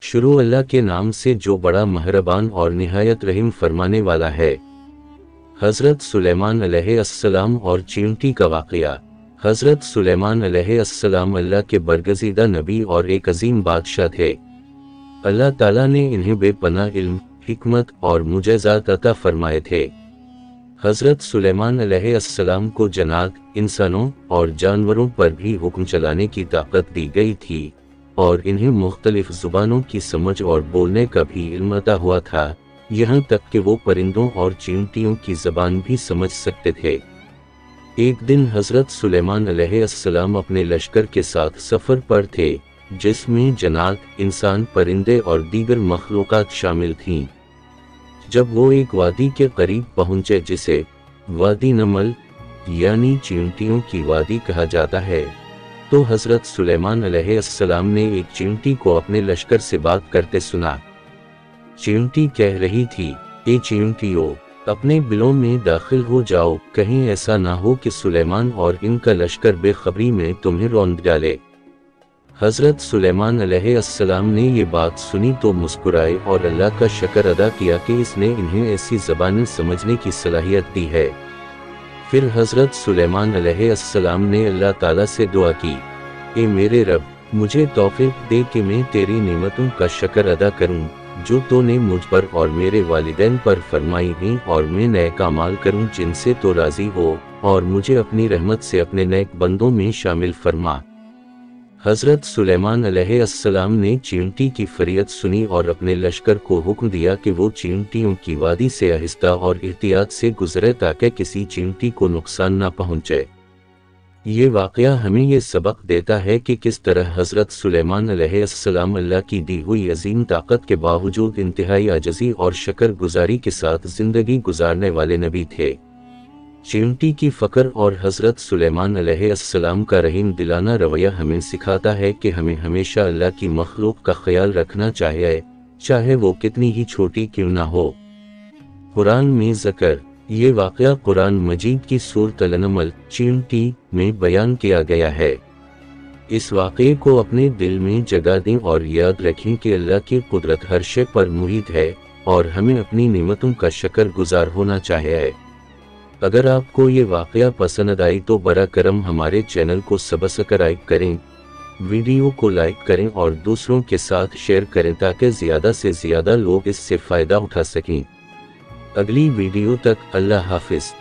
شروع اللہ کے نام سے جو بڑا مہربان اور نہایت رحم فرمانے والا ہے۔ حضرت سلیمان علیہ السلام اور چیونٹی کا واقعہ۔ حضرت سلیمان علیہ السلام اللہ کے برگزیدہ نبی اور ایک عظیم بادشاہ تھے۔ اللہ تعالیٰ نے انہیں بے پناہ علم، حکمت اور معجزات عطا فرمائے تھے۔ حضرت سلیمان علیہ السلام کو جنات، انسانوں اور جانوروں پر بھی حکم چلانے کی طاقت دی گئی تھی، اور انہیں مختلف زبانوں کی سمجھ اور بولنے کا بھی علم عطا ہوا تھا، یہاں تک کہ وہ پرندوں اور چیونٹیوں کی زبان بھی سمجھ سکتے تھے۔ ایک دن حضرت سلیمان علیہ السلام اپنے لشکر کے ساتھ سفر پر تھے، جس میں جنات، انسان، پرندے اور دیگر مخلوقات شامل تھیں۔ جب وہ ایک وادی کے قریب پہنچے جسے وادی نمل یعنی چیونٹیوں کی وادی کہا جاتا ہے، تو حضرت سلیمان علیہ السلام نے ایک چیونٹی کو اپنے لشکر سے بات کرتے سنا۔ چیونٹی کہہ رہی تھی، اے چیونٹیوں، اپنے بلوں میں داخل ہو جاؤ، کہیں ایسا نہ ہو کہ سلیمان اور ان کا لشکر بے خبری میں تمہیں روند ڈالے۔ حضرت سلیمان علیہ السلام نے یہ بات سنی تو مسکرائے اور اللہ کا شکر ادا کیا کہ اس نے انہیں ایسی زبانیں سمجھنے کی صلاحیت دی ہے۔ پھر حضرت سلیمان علیہ السلام نے اللہ تعالیٰ سے دعا کی، اے میرے رب، مجھے توفیق دے کہ میں تیری نعمتوں کا شکر ادا کروں جو تو نے مجھ پر اور میرے والدین پر فرمائی ہیں، اور میں نیک اعمال کروں جن سے تو راضی ہو، اور مجھے اپنی رحمت سے اپنے نیک بندوں میں شامل فرما۔ حضرت سلیمان علیہ السلام نے چیونٹی کی فریاد سنی اور اپنے لشکر کو حکم دیا کہ وہ چیونٹیوں کی وادی سے آہستہ اور احتیاط سے گزرے تاکہ کسی چیونٹی کو نقصان نہ پہنچے۔ یہ واقعہ ہمیں یہ سبق دیتا ہے کہ کس طرح حضرت سلیمان علیہ السلام اللہ کی دی ہوئی عظیم طاقت کے باوجود انتہائی عاجزی اور شکر گزاری کے ساتھ زندگی گزارنے والے نبی تھے۔ چیونٹی کی فقر اور حضرت سلیمان علیہ السلام کا رحیم دلانہ رویہ ہمیں سکھاتا ہے کہ ہمیں ہمیشہ اللہ کی مخلوق کا خیال رکھنا چاہیے، چاہے وہ کتنی ہی چھوٹی کیوں نہ ہو۔ قرآن میں ذکر، یہ واقعہ قرآن مجید کی سورۃ النمل چیونٹی میں بیان کیا گیا ہے۔ اس واقعے کو اپنے دل میں جگہ دیں اور یاد رکھیں کہ اللہ کی قدرت ہر شے پر محیط ہے، اور ہمیں اپنی نعمتوں کا شکر گزار ہونا چاہیے۔ اگر آپ کو یہ واقعہ پسند آئی تو براہ کرم ہمارے چینل کو سبسکرائب کریں، ویڈیو کو لائک کریں اور دوسروں کے ساتھ شیئر کریں تاکہ زیادہ سے زیادہ لوگ اس سے فائدہ اٹھا سکیں۔ اگلی ویڈیو تک اللہ حافظ۔